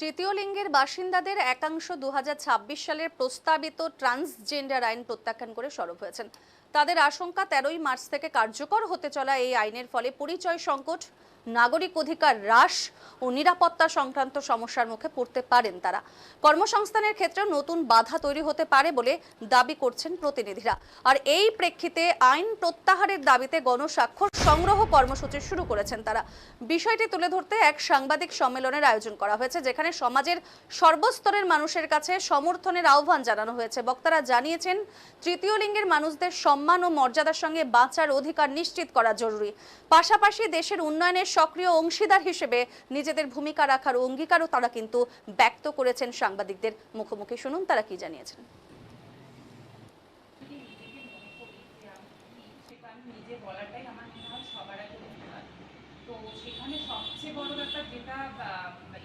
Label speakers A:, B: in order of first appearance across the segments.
A: তৃতীয় লিঙ্গের বাসিন্দাদের একাংশ 2026 সালের প্রস্তাবিত ট্রান্সজেন্ডার আইন প্রত্যাখ্যান করে সরব হয়েছেন। তাদের আশঙ্কা 13ই মার্চ থেকে কার্যকর হতে চলা এই আইনের ফলে পরিচয় সংকট, নাগরিক অধিকার হ্রাস ও নিরাপত্তা সংক্রান্ত সমস্যার মুখে পড়তে পারেন তারা। কর্মসংস্থানের ক্ষেত্রে নতুন বাধা তৈরি হতে পারে বলে দাবি করছেন প্রতিনিধিরা। আর এই প্রেক্ষিতে আইন প্রত্যাহারের দাবিতে গণস্বাক্ষর সংগ্রহ কর্মসূচি শুরু করেছেন তারা। বিষয়টি তুলে ধরতে এক সাংবাদিক সম্মেলনের আয়োজন করা হয়েছে, যেখানে সমাজের সর্বস্তরের মানুষের কাছে সমর্থনের আহ্বান জানানো হয়েছে। বক্তারা জানিয়েছেন, তৃতীয় লিঙ্গের মানুষদের সম্মান ও মর্যাদার সঙ্গে বাঁচার অধিকার নিশ্চিত করা জরুরি। পাশাপাশি দেশের উন্নয়নের সক্রিয় অংশীদার হিসেবে নিজেদের ভূমিকা রাখার অঙ্গীকারও তারা কিন্তু ব্যক্ত করেছেন। সাংবাদিকদের মুখোমুখি শুনুন তারা কি জানিয়েছেন।
B: তো সেখানে সবচেয়ে বড় ব্যাপার যেটা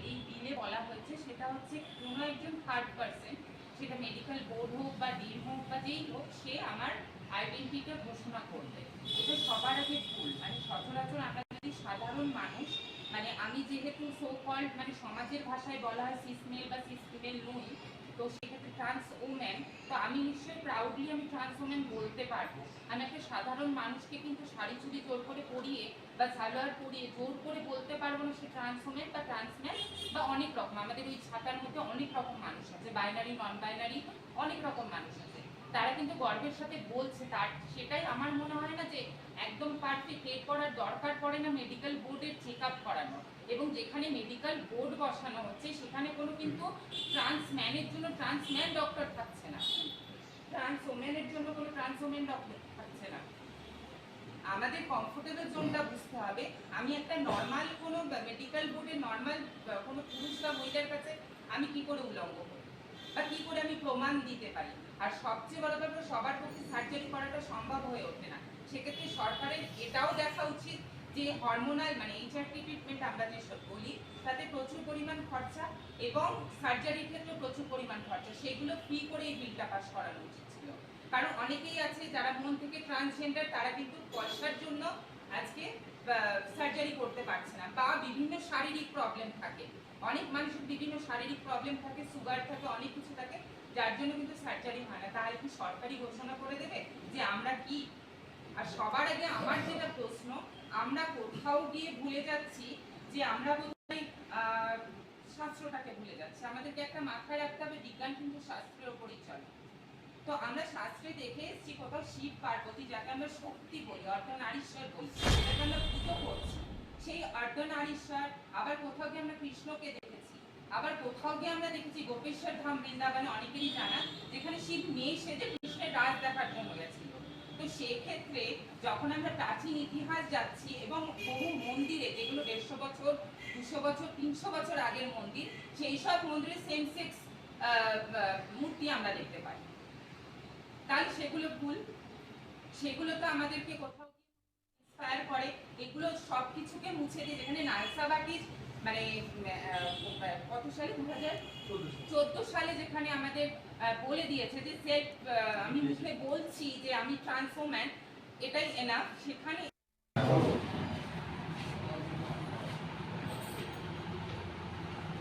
B: এই বিলে বলা হয়েছে সেটা হচ্ছে কোনো একজন থার্ড পার্সন, সেটা মেডিকেল বোর্ড হোক বা ডিন হোক বা যেই হোক, সে আমার আইডেন্টিটিটা ঘোষণা করবে। এটা সবার আগে ভুল। মানে সচরাচর আমরা যদি সাধারণ মানুষ, মানে আমি যেহেতু সো কল্ড মানে সমাজের ভাষায় বলা হয় সিস মেল বা সিস ফিমেল নই, তো সেক্ষেত্রে ট্রান্স ওম্যান, তো আমি নিশ্চয়ই প্রাউডলি আমি ট্রান্স ওম্যান বলতে পারবো। আমি একটা সাধারণ মানুষকে কিন্তু শাড়ি চুড়ি জোর করে পরিয়ে বা সালোয়ার পরিয়ে জোর করে বলতে পারবো না সে ট্রান্স ওম্যান বা ট্রান্সম্যান বা অনেক রকম। আমাদের ওই ছাতার মধ্যে অনেক রকম মানুষ আছে, বাইনারি নন বাইনারি অনেক রকম মানুষ আছে, তারা কিন্তু গর্বের সাথে বলছে। তার সেটাই আমার মনে হয় না যে একদম পারফেক্ট এ করার দরকার পড়ে না মেডিকেল বোর্ডের চেক আপ করানো। এবং যেখানে মেডিকেল বোর্ড বসানো হচ্ছে সেখানে কোনো কিন্তু ট্রান্সম্যানের জন্য ট্রান্সম্যান ডক্টর থাকছে না, ট্রান্স ওমেনের জন্য কোনো ট্রান্স ওমেন ডক্টর থাকছে না। আমাদের কমফোর্টেবল জোনটা বুঝতে হবে। আমি একটা নর্মাল কোনো মেডিকেল বোর্ডে নর্মাল কোনো পুরুষ বা মহিলার কাছে আমি কি করে উল্লঙ্ঘ করি বা কি করে আমি প্রমাণ দিতে পারি। আর সবচেয়ে বড় ব্যাপার, সবার পক্ষে সার্জারি করাটা সম্ভব হয়ে ওঠে না। সেক্ষেত্রে সরকারের এটাও দেখা উচিত যে হরমোনাল মানে এইচআরটি ট্রিটমেন্ট আমরা যেসব বলি তাতে প্রচুর পরিমাণ খরচা এবং সার্জারির ক্ষেত্রে প্রচুর পরিমাণ খরচা, সেগুলো ফ্রি করে এই বিলটা পাস করানো উচিত ছিল। কারণ অনেকেই আছে যারা মন থেকে ট্রান্সজেন্ডার, তারা কিন্তু পয়সার জন্য আজকে সার্জারি করতে পারছে না, বা বিভিন্ন শারীরিক প্রবলেম থাকে। অনেক মানুষের বিভিন্ন শারীরিক প্রবলেম থাকে, সুগার থাকে, অনেক কিছু থাকে, যার জন্য কিন্তু সার্জারি হয় না। তাহলে কি সরকারি ঘোষণা করে দেবে যে আমরা কি? আর সবার আগে আমার যেটা প্রশ্ন, আমরা কোথাও গিয়ে ভুলে যাচ্ছি যে আমরা বোধহয় শাস্ত্রটাকে ভুলে যাচ্ছি। আমাদেরকে একটা মাথায় রাখতে হবে, বিজ্ঞান কিন্তু শাস্ত্রের উপরই চলে। তো আমরা শাস্ত্রে দেখে এসেছি কোথাও শিব পার্বতী, যাকে আমরা শক্তি বলি, অর্ধনারীশ্বর বলি, যাকে আমরা পুজো করছি, সেই অর্ধনারীশ্বর। আবার কোথাও গিয়ে আমরা কৃষ্ণকে দেখেছি, আবার কোথাও গিয়ে আমরা দেখেছি গোপেশ্বর ধাম বৃন্দাবনে, অনেকেরই জানা, যেখানে শিব মেয়ে সেজে কৃষ্ণের রাজ দেখার জন্য গেছিল। তো সেক্ষেত্রে যখন আমরা প্রাচীন ইতিহাস যাচ্ছি এবং বহু মন্দিরে যেগুলো 150 বছর 200 বছর 300 বছর আগের মন্দির, সেই সব মন্দিরে সেম সেক্স মূর্তি আমরা দেখতে পাই, তাহলে সেগুলো ভুল। সেগুলো তো আমাদেরকে কোথাও ইন্সপায়ার করে। এগুলো সব কিছুকে মুছে দিয়ে, যেখানে নালসাবাটির মানে কত সালে 2014 সালে যেখানে আমাদের বলে দিয়েছে যে সেলফ, আমি মুখে বলছি যে আমি ট্রান্স ওম্যান, এটাই এনাফ, সেখানে